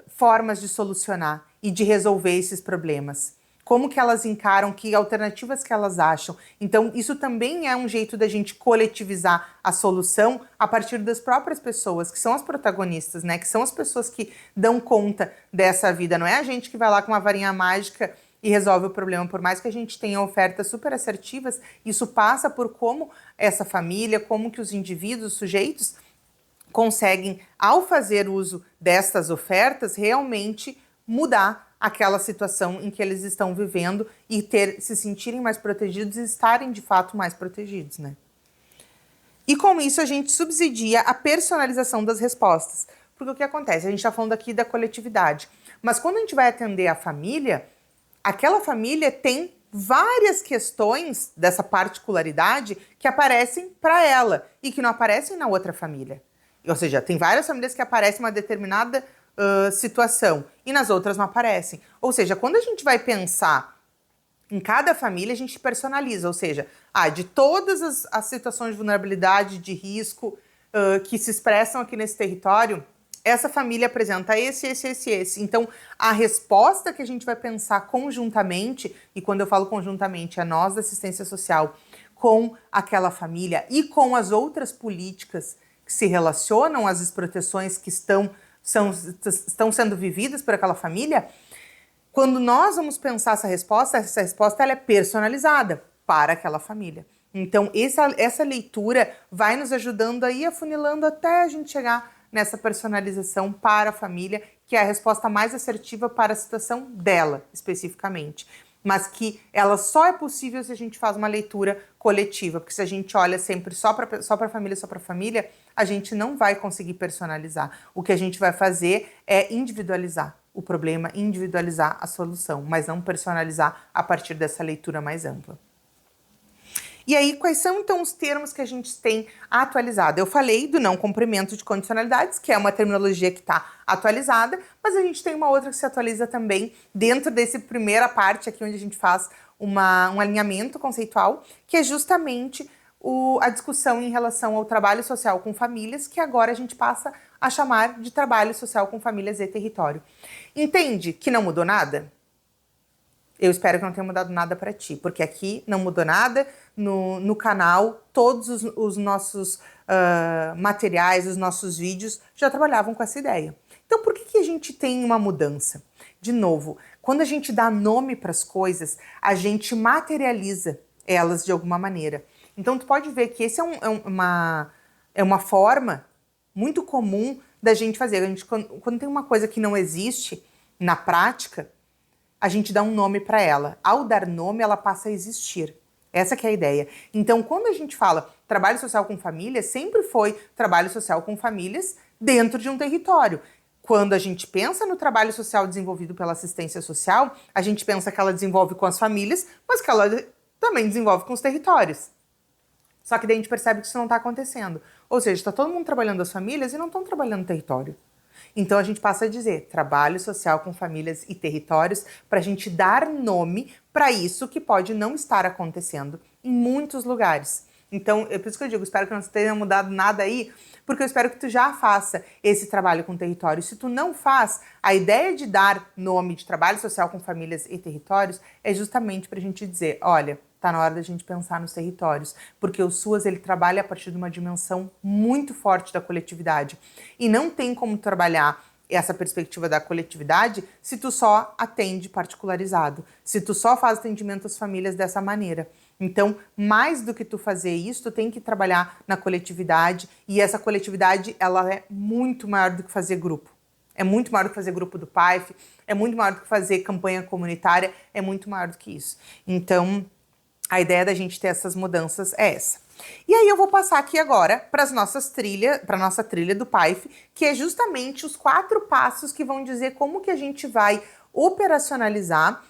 formas de solucionar e de resolver esses problemas. Como que elas encaram, que alternativas que elas acham. Então, isso também é um jeito da gente coletivizar a solução a partir das próprias pessoas, que são as protagonistas, né? Que são as pessoas que dão conta dessa vida. Não é a gente que vai lá com uma varinha mágica e resolve o problema. Por mais que a gente tenha ofertas super assertivas, isso passa por como essa família, como que os indivíduos, os sujeitos, conseguem, ao fazer uso destas ofertas, realmente mudar aquela situação em que eles estão vivendo e se sentirem mais protegidos e estarem de fato mais protegidos, né? E com isso a gente subsidia a personalização das respostas. Porque o que acontece? A gente está falando aqui da coletividade. Mas quando a gente vai atender a família, aquela família tem várias questões dessa particularidade que aparecem para ela e que não aparecem na outra família. Ou seja, tem várias famílias que aparecem uma determinada situação e nas outras não aparecem. Ou seja, quando a gente vai pensar em cada família, a gente personaliza. Ou seja, de todas as situações de vulnerabilidade, de risco que se expressam aqui nesse território, essa família apresenta esse. Então, a resposta que a gente vai pensar conjuntamente, e quando eu falo conjuntamente, é nós da assistência social, com aquela família e com as outras políticas que se relacionam, as desproteções que estão sendo vividas por aquela família, quando nós vamos pensar essa resposta ela é personalizada para aquela família. Então, essa leitura vai nos ajudando a ir afunilando até a gente chegar nessa personalização para a família, que é a resposta mais assertiva para a situação dela, especificamente. Mas que ela só é possível se a gente faz uma leitura coletiva, porque se a gente olha sempre só para a família, a gente não vai conseguir personalizar. O que a gente vai fazer é individualizar o problema, individualizar a solução, mas não personalizar a partir dessa leitura mais ampla. E aí, quais são, então, os termos que a gente tem atualizado? Eu falei do não cumprimento de condicionalidades, que é uma terminologia que está atualizada, mas a gente tem uma outra que se atualiza também dentro dessa primeira parte aqui, onde a gente faz um alinhamento conceitual, que é justamente a discussão em relação ao trabalho social com famílias, que agora a gente passa a chamar de trabalho social com famílias e território. Entende que não mudou nada? Eu espero que não tenha mudado nada para ti, porque aqui não mudou nada. No canal, todos os nossos materiais, os nossos vídeos já trabalhavam com essa ideia. Então, por que a gente tem uma mudança? De novo, quando a gente dá nome para as coisas, a gente materializa elas de alguma maneira. Então, tu pode ver que esse é uma forma muito comum da gente fazer. Quando tem uma coisa que não existe na prática, a gente dá um nome para ela. Ao dar nome, ela passa a existir. Essa que é a ideia. Então, quando a gente fala trabalho social com famílias, sempre foi trabalho social com famílias dentro de um território. Quando a gente pensa no trabalho social desenvolvido pela assistência social, a gente pensa que ela desenvolve com as famílias, mas que ela também desenvolve com os territórios. Só que daí a gente percebe que isso não está acontecendo. Ou seja, está todo mundo trabalhando as famílias e não estão trabalhando no território. Então a gente passa a dizer trabalho social com famílias e territórios para a gente dar nome para isso que pode não estar acontecendo em muitos lugares. Então, é por isso que eu digo, espero que não tenha mudado nada aí, porque eu espero que tu já faça esse trabalho com território. Se tu não faz, a ideia de dar nome de trabalho social com famílias e territórios é justamente para a gente dizer, olha, tá na hora da gente pensar nos territórios, porque o SUAS ele trabalha a partir de uma dimensão muito forte da coletividade. E não tem como trabalhar essa perspectiva da coletividade se tu só atende particularizado, se tu só faz atendimento às famílias dessa maneira. Então, mais do que tu fazer isso, tu tem que trabalhar na coletividade, e essa coletividade, ela é muito maior do que fazer grupo. É muito maior do que fazer grupo do PAIF, é muito maior do que fazer campanha comunitária, é muito maior do que isso. Então, a ideia da gente ter essas mudanças é essa. E aí eu vou passar aqui agora para a nossa trilha do PAIF, que é justamente os 4 passos que vão dizer como que a gente vai operacionalizar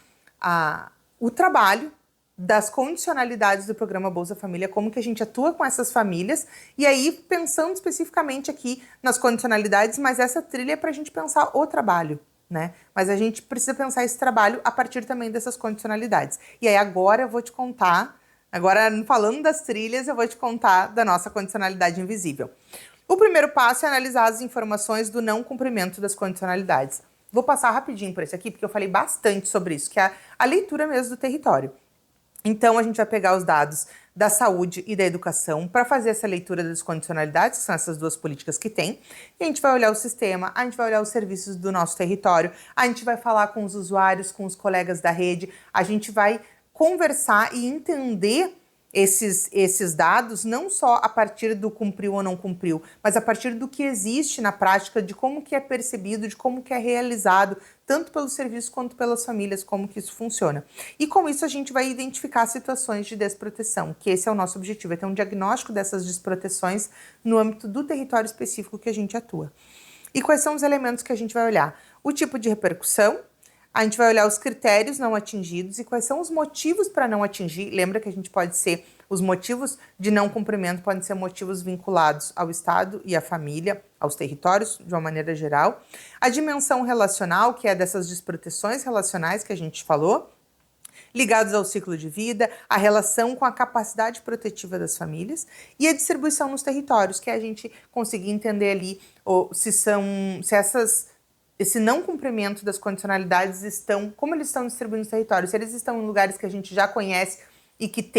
o trabalho das condicionalidades do programa Bolsa Família, como que a gente atua com essas famílias, e aí pensando especificamente aqui nas condicionalidades, mas essa trilha é para a gente pensar o trabalho, né? Mas a gente precisa pensar esse trabalho a partir também dessas condicionalidades. E aí agora eu vou te contar, agora falando das trilhas, eu vou te contar da nossa condicionalidade invisível. O primeiro passo é analisar as informações do não cumprimento das condicionalidades. Vou passar rapidinho por esse aqui, porque eu falei bastante sobre isso, que é a leitura mesmo do território. Então, a gente vai pegar os dados da saúde e da educação para fazer essa leitura das condicionalidades, que são essas 2 políticas que tem, e a gente vai olhar o sistema, a gente vai olhar os serviços do nosso território, a gente vai falar com os usuários, com os colegas da rede, a gente vai conversar e entender esses dados não só a partir do cumpriu ou não cumpriu, mas a partir do que existe na prática, de como que é percebido, de como que é realizado, tanto pelos serviços quanto pelas famílias, como que isso funciona. E com isso a gente vai identificar situações de desproteção, que esse é o nosso objetivo, é ter um diagnóstico dessas desproteções no âmbito do território específico que a gente atua. E quais são os elementos que a gente vai olhar? O tipo de repercussão, a gente vai olhar os critérios não atingidos e quais são os motivos para não atingir. Lembra que a gente pode ser, os motivos de não cumprimento podem ser motivos vinculados ao Estado e à família, aos territórios, de uma maneira geral. A dimensão relacional, que é dessas desproteções relacionais que a gente falou, ligados ao ciclo de vida, a relação com a capacidade protetiva das famílias e a distribuição nos territórios, que é a gente conseguir entender ali esse não cumprimento das condicionalidades como eles estão distribuindo os territórios, se eles estão em lugares que a gente já conhece e que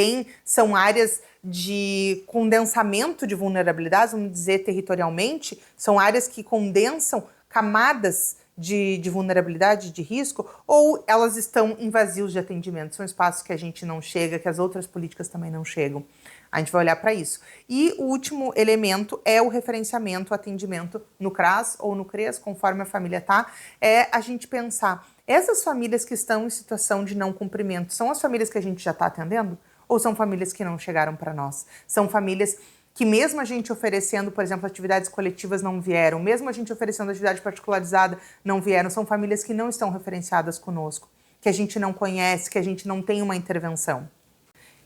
são áreas de condensamento de vulnerabilidades, vamos dizer territorialmente, são áreas que condensam camadas de vulnerabilidade, de risco, ou elas estão em vazios de atendimento, são espaços que a gente não chega, que as outras políticas também não chegam. A gente vai olhar para isso. E o último elemento é o referenciamento, o atendimento no CRAS ou no CREAS, conforme a família está, é a gente pensar, essas famílias que estão em situação de não cumprimento, são as famílias que a gente já está atendendo? Ou são famílias que não chegaram para nós? São famílias que mesmo a gente oferecendo, por exemplo, atividades coletivas não vieram, mesmo a gente oferecendo atividade particularizada não vieram, são famílias que não estão referenciadas conosco, que a gente não conhece, que a gente não tem uma intervenção.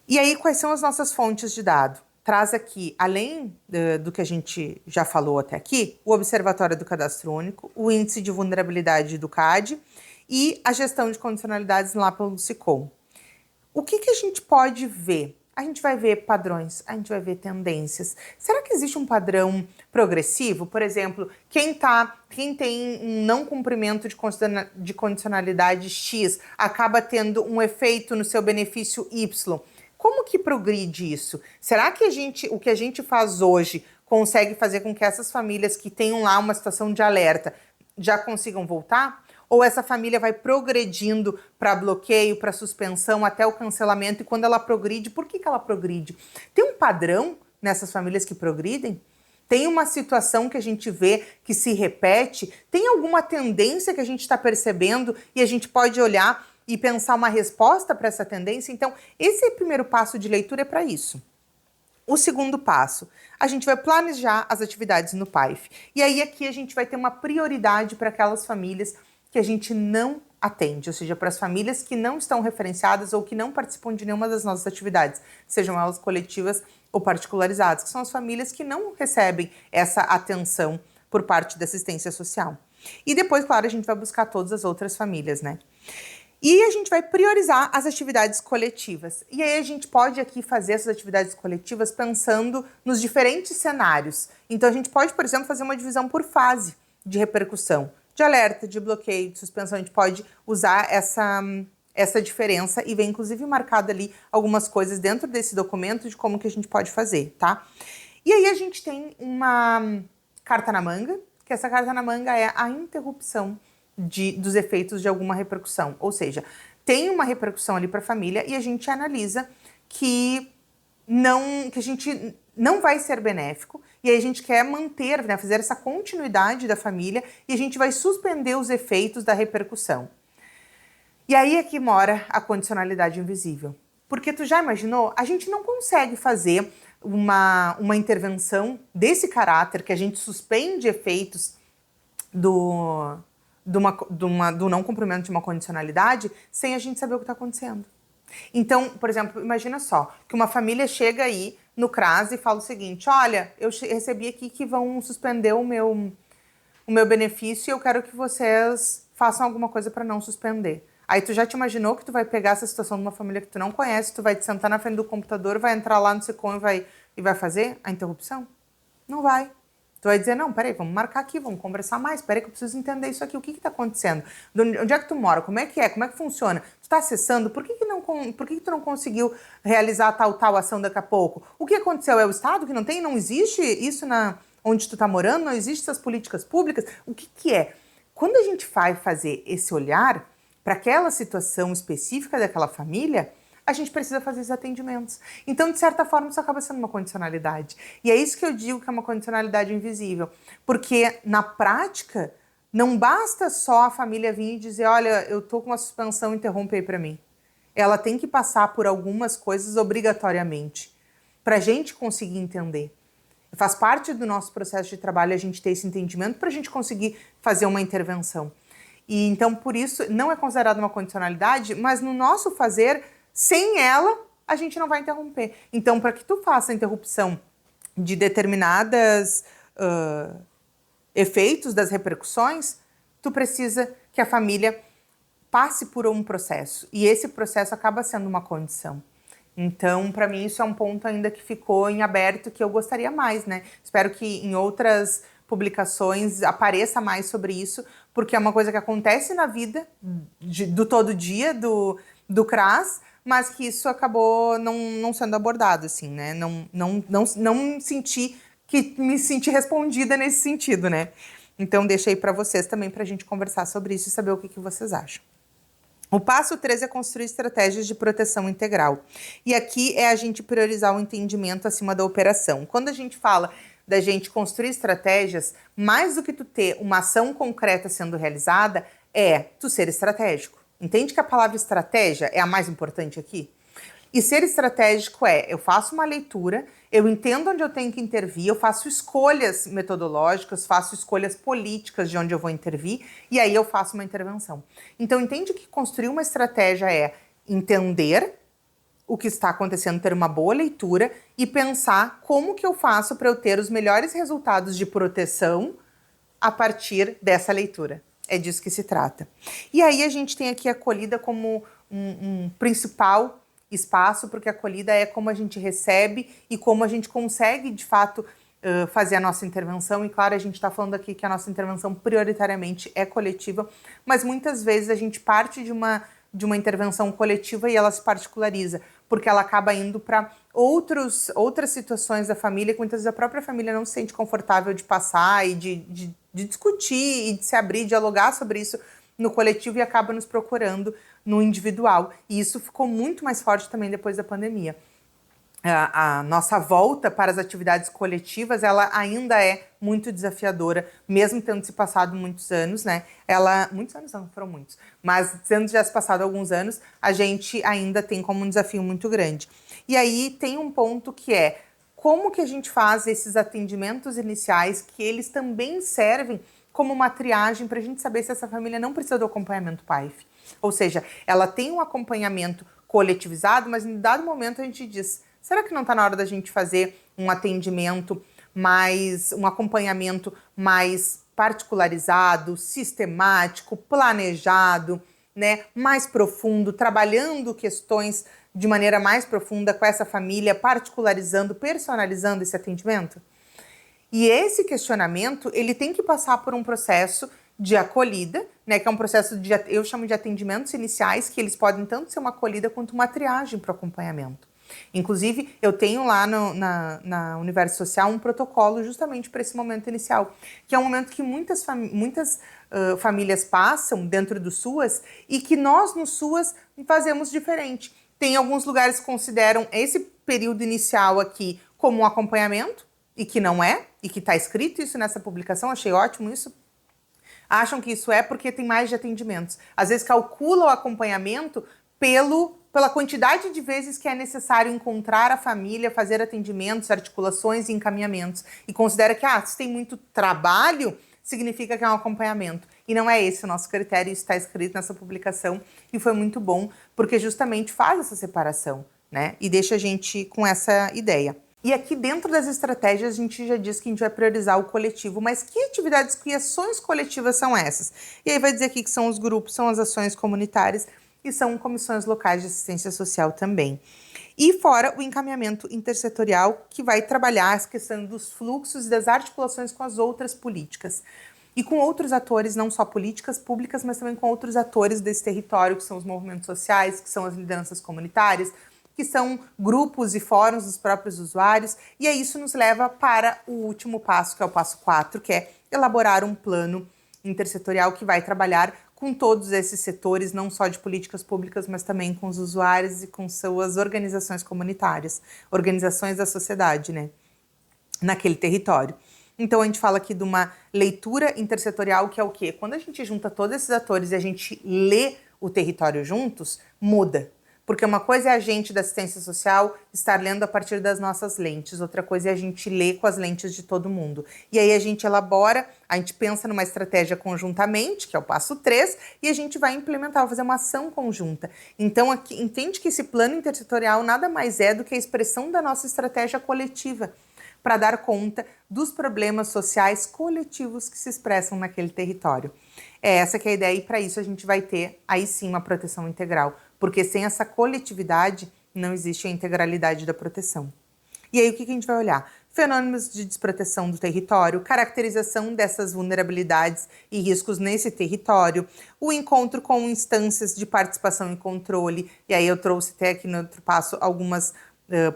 E aí, quais são as nossas fontes de dado? Traz aqui, além do que a gente já falou até aqui, o Observatório do Cadastro Único, o Índice de Vulnerabilidade do CAD e a gestão de condicionalidades lá pelo SICOM. O que a gente pode ver? A gente vai ver padrões, a gente vai ver tendências. Será que existe um padrão progressivo? Por exemplo, quem tem um não cumprimento de condicionalidade X acaba tendo um efeito no seu benefício Y. Como que progride isso? Será que o que a gente faz hoje consegue fazer com que essas famílias que tenham lá uma situação de alerta já consigam voltar? Ou essa família vai progredindo para bloqueio, para suspensão, até o cancelamento, e quando ela progride, por que ela progride? Tem um padrão nessas famílias que progridem? Tem uma situação que a gente vê que se repete? Tem alguma tendência que a gente está percebendo e a gente pode olhar e pensar uma resposta para essa tendência? Então, esse primeiro passo de leitura é para isso. O segundo passo, a gente vai planejar as atividades no PAIF. E aí aqui a gente vai ter uma prioridade para aquelas famílias que a gente não atende, ou seja, para as famílias que não estão referenciadas ou que não participam de nenhuma das nossas atividades, sejam elas coletivas ou particularizadas, que são as famílias que não recebem essa atenção por parte da assistência social. E depois, claro, a gente vai buscar todas as outras famílias, né? E a gente vai priorizar as atividades coletivas. E aí a gente pode aqui fazer essas atividades coletivas pensando nos diferentes cenários. Então a gente pode, por exemplo, fazer uma divisão por fase de repercussão. De alerta, de bloqueio, de suspensão, a gente pode usar essa diferença e vem inclusive marcado ali algumas coisas dentro desse documento de como que a gente pode fazer, tá? E aí a gente tem uma carta na manga, que essa carta na manga é a interrupção dos efeitos de alguma repercussão. Ou seja, tem uma repercussão ali para a família e a gente analisa que a gente não vai ser benéfico e aí a gente quer manter, né, fazer essa continuidade da família e a gente vai suspender os efeitos da repercussão. E aí é que mora a condicionalidade invisível. Porque tu já imaginou? A gente não consegue fazer uma intervenção desse caráter, que a gente suspende efeitos do não cumprimento de uma condicionalidade sem a gente saber o que está acontecendo. Então, por exemplo, imagina só, que uma família chega aí no CRAS e fala o seguinte, olha, eu recebi aqui que vão suspender o meu benefício e eu quero que vocês façam alguma coisa para não suspender. Aí tu já te imaginou que tu vai pegar essa situação de uma família que tu não conhece, tu vai te sentar na frente do computador, vai entrar lá no SICOM e vai fazer a interrupção? Não vai. Tu vai dizer, não, peraí, vamos marcar aqui, vamos conversar mais, peraí que eu preciso entender isso aqui, o que está acontecendo? Onde é que tu mora? Como é que funciona? Tu está acessando? Por que tu não conseguiu realizar tal ação daqui a pouco? O que aconteceu? É o Estado que não tem? Não existe isso onde tu está morando? Não existem essas políticas públicas? O que é? Quando a gente vai fazer esse olhar para aquela situação específica daquela família, a gente precisa fazer esses atendimentos. Então, de certa forma, isso acaba sendo uma condicionalidade. E é isso que eu digo que é uma condicionalidade invisível. Porque, na prática, não basta só a família vir e dizer, olha, eu tô com uma suspensão, interrompe aí para mim. Ela tem que passar por algumas coisas obrigatoriamente, para a gente conseguir entender. Faz parte do nosso processo de trabalho a gente ter esse entendimento para a gente conseguir fazer uma intervenção. E então, por isso, não é considerado uma condicionalidade, mas no nosso fazer, sem ela, a gente não vai interromper. Então, para que tu faça a interrupção de determinadas efeitos das repercussões, tu precisa que a família passe por um processo. E esse processo acaba sendo uma condição. Então, para mim, isso é um ponto ainda que ficou em aberto, que eu gostaria mais, né? Espero que em outras publicações apareça mais sobre isso, porque é uma coisa que acontece na vida do todo dia do CRAS, mas que isso acabou não sendo abordado, assim, né? Não me senti respondida nesse sentido, né? Então, deixa aí para vocês também para a gente conversar sobre isso e saber o que vocês acham. O passo 3 é construir estratégias de proteção integral. E aqui é a gente priorizar o entendimento acima da operação. Quando a gente fala da gente construir estratégias, mais do que tu ter uma ação concreta sendo realizada, é tu ser estratégico. Entende que a palavra estratégia é a mais importante aqui? E ser estratégico eu faço uma leitura, eu entendo onde eu tenho que intervir, eu faço escolhas metodológicas, faço escolhas políticas de onde eu vou intervir, e aí eu faço uma intervenção. Então, entende que construir uma estratégia é entender o que está acontecendo, ter uma boa leitura e pensar como que eu faço para eu ter os melhores resultados de proteção a partir dessa leitura. É disso que se trata. E aí a gente tem aqui a acolhida como um principal espaço, porque a acolhida é como a gente recebe e como a gente consegue, de fato, fazer a nossa intervenção. E claro, a gente está falando aqui que a nossa intervenção prioritariamente é coletiva, mas muitas vezes a gente parte de uma intervenção coletiva e ela se particulariza, porque ela acaba indo para outras situações da família que muitas vezes a própria família não se sente confortável de passar e de discutir e de se abrir, dialogar sobre isso no coletivo e acaba nos procurando no individual. E isso ficou muito mais forte também depois da pandemia. A nossa volta para as atividades coletivas, ela ainda é muito desafiadora, mesmo tendo se passado muitos anos, né? Muitos anos não, foram muitos, mas tendo já se passado alguns anos, a gente ainda tem como um desafio muito grande. E aí tem um ponto que é como que a gente faz esses atendimentos iniciais, que eles também servem como uma triagem para a gente saber se essa família não precisa do acompanhamento PAIF. Ou seja, ela tem um acompanhamento coletivizado, mas em dado momento a gente diz, será que não está na hora da gente fazer um atendimento um acompanhamento mais particularizado, sistemático, planejado, né, mais profundo, trabalhando questões de maneira mais profunda com essa família, particularizando, personalizando esse atendimento? E esse questionamento, ele tem que passar por um processo de acolhida, né, que é um processo eu chamo de atendimentos iniciais, que eles podem tanto ser uma acolhida quanto uma triagem para o acompanhamento. Inclusive, eu tenho lá na Universo Social um protocolo justamente para esse momento inicial, que é um momento que muitas famílias passam dentro do SUAS e que nós no SUAS fazemos diferente. Tem alguns lugares que consideram esse período inicial aqui como um acompanhamento, e que não é, e que está escrito isso nessa publicação, achei ótimo isso. Acham que isso é porque tem mais de atendimentos. Às vezes calcula o acompanhamento pela quantidade de vezes que é necessário encontrar a família, fazer atendimentos, articulações e encaminhamentos. E considera que, se tem muito trabalho, significa que é um acompanhamento. E não é esse o nosso critério, isso está escrito nessa publicação. E foi muito bom, porque justamente faz essa separação, né? E deixa a gente com essa ideia. E aqui dentro das estratégias a gente já diz que a gente vai priorizar o coletivo, mas que atividades, que ações coletivas são essas? E aí vai dizer aqui que são os grupos, são as ações comunitárias e são comissões locais de assistência social também. E fora o encaminhamento intersetorial, que vai trabalhar a questão dos fluxos e das articulações com as outras políticas. E com outros atores, não só políticas públicas, mas também com outros atores desse território, que são os movimentos sociais, que são as lideranças comunitárias, que são grupos e fóruns dos próprios usuários, e aí isso nos leva para o último passo, que é o passo 4, que é elaborar um plano intersetorial que vai trabalhar com todos esses setores, não só de políticas públicas, mas também com os usuários e com suas organizações comunitárias, organizações da sociedade, né, naquele território. Então a gente fala aqui de uma leitura intersetorial, que é o quê? Quando a gente junta todos esses atores e a gente lê o território juntos, muda. Porque uma coisa é a gente da assistência social estar lendo a partir das nossas lentes, outra coisa é a gente ler com as lentes de todo mundo. E aí a gente elabora, a gente pensa numa estratégia conjuntamente, que é o passo 3, e a gente vai implementar, vai fazer uma ação conjunta. Então, aqui, entende que esse plano intersetorial nada mais é do que a expressão da nossa estratégia coletiva, para dar conta dos problemas sociais coletivos que se expressam naquele território. É essa que é a ideia, e para isso a gente vai ter, aí sim, uma proteção integral, porque sem essa coletividade não existe a integralidade da proteção. E aí o que a gente vai olhar? fenômenos de desproteção do território, caracterização dessas vulnerabilidades e riscos nesse território, o encontro com instâncias de participação e controle, e aí eu trouxe até aqui no outro passo algumas,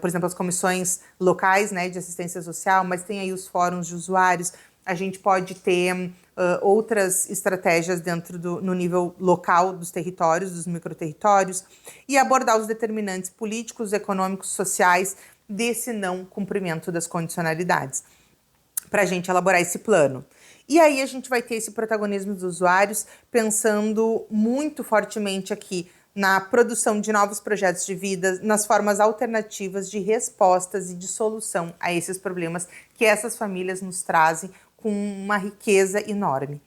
por exemplo, as comissões locais, né, de assistência social, mas tem aí os fóruns de usuários. A gente pode ter outras estratégias no nível local dos territórios, dos microterritórios, e abordar os determinantes políticos, econômicos, sociais desse não cumprimento das condicionalidades, para a gente elaborar esse plano. E aí a gente vai ter esse protagonismo dos usuários, pensando muito fortemente aqui na produção de novos projetos de vida, nas formas alternativas de respostas e de solução a esses problemas que essas famílias nos trazem com uma riqueza enorme.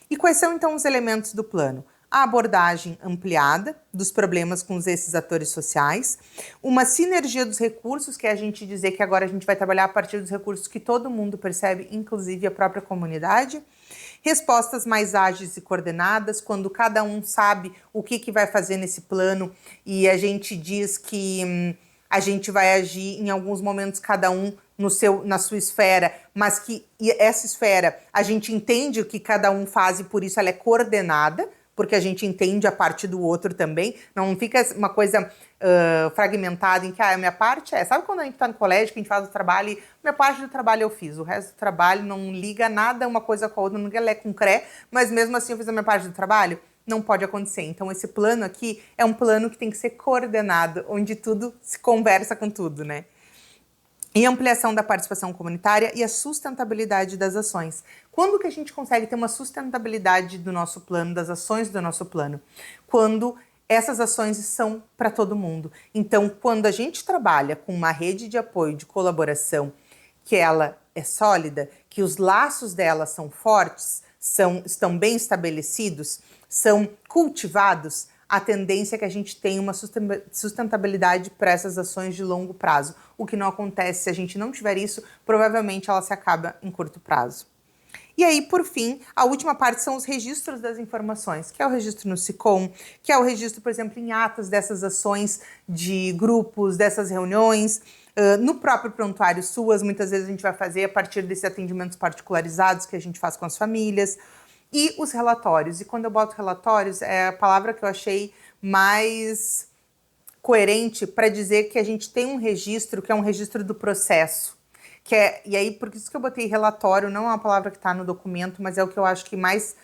E quais são então os elementos do plano? A abordagem ampliada dos problemas com esses atores sociais, uma sinergia dos recursos, que é a gente dizer que agora a gente vai trabalhar a partir dos recursos que todo mundo percebe, inclusive a própria comunidade, respostas mais ágeis e coordenadas, quando cada um sabe o que vai fazer nesse plano e a gente diz que a gente vai agir em alguns momentos cada um na sua esfera, mas que essa esfera a gente entende o que cada um faz e por isso ela é coordenada, porque a gente entende a parte do outro também, não fica uma coisa fragmentada em que a minha parte sabe quando a gente tá no colégio, que a gente faz o trabalho e minha parte do trabalho eu fiz, o resto do trabalho não liga nada uma coisa com a outra, não liga lé com cré, mas mesmo assim eu fiz a minha parte do trabalho? Não pode acontecer. Então esse plano aqui é um plano que tem que ser coordenado, onde tudo se conversa com tudo, né? E ampliação da participação comunitária e a sustentabilidade das ações. Quando que a gente consegue ter uma sustentabilidade do nosso plano, das ações do nosso plano? Quando essas ações são para todo mundo. Então, quando a gente trabalha com uma rede de apoio, de colaboração, que ela é sólida, que os laços dela são fortes, estão bem estabelecidos, são cultivados, a tendência é que a gente tenha uma sustentabilidade para essas ações de longo prazo. O que não acontece se a gente não tiver isso, provavelmente ela se acaba em curto prazo. E aí, por fim, a última parte são os registros das informações, que é o registro no SICOM, que é o registro, por exemplo, em atas dessas ações de grupos, dessas reuniões, no próprio prontuário SUAS, muitas vezes a gente vai fazer a partir desses atendimentos particularizados que a gente faz com as famílias, e os relatórios. E quando eu boto relatórios, é a palavra que eu achei mais coerente para dizer que a gente tem um registro, que é um registro do processo. E aí, por isso que eu botei relatório, não é uma palavra que está no documento, mas é o que eu acho que mais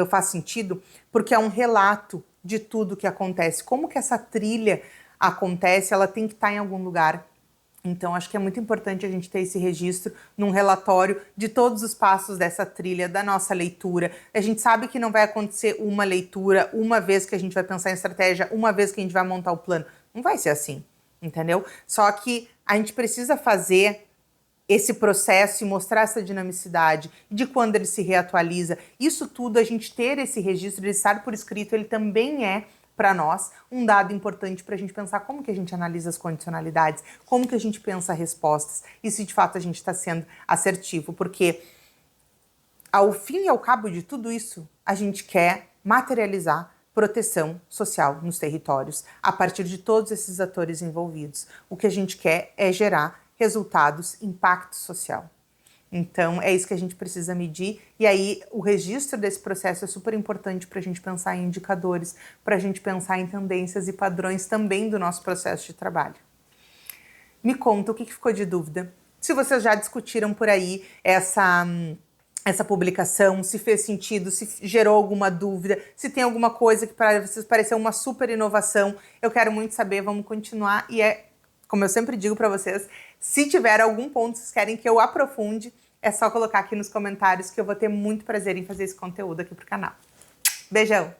faz sentido, porque é um relato de tudo que acontece. Como que essa trilha acontece, ela tem que estar em algum lugar. Então, acho que é muito importante a gente ter esse registro num relatório de todos os passos dessa trilha, da nossa leitura. A gente sabe que não vai acontecer uma leitura, uma vez que a gente vai pensar em estratégia, uma vez que a gente vai montar o plano. Não vai ser assim, entendeu? Só que a gente precisa fazer esse processo e mostrar essa dinamicidade de quando ele se reatualiza. Isso tudo, a gente ter esse registro, ele estar por escrito, ele também é para nós um dado importante para a gente pensar como que a gente analisa as condicionalidades, como que a gente pensa respostas e se de fato a gente está sendo assertivo, porque ao fim e ao cabo de tudo isso, a gente quer materializar proteção social nos territórios a partir de todos esses atores envolvidos. O que a gente quer é gerar resultados, impacto social. Então, é isso que a gente precisa medir, e aí o registro desse processo é super importante para a gente pensar em indicadores, para a gente pensar em tendências e padrões também do nosso processo de trabalho. Me conta o que ficou de dúvida. Se vocês já discutiram por aí essa publicação, se fez sentido, se gerou alguma dúvida, se tem alguma coisa que para vocês pareceu uma super inovação, eu quero muito saber, vamos continuar, e como eu sempre digo para vocês, se tiver algum ponto que vocês querem que eu aprofunde, é só colocar aqui nos comentários que eu vou ter muito prazer em fazer esse conteúdo aqui pro canal. Beijão!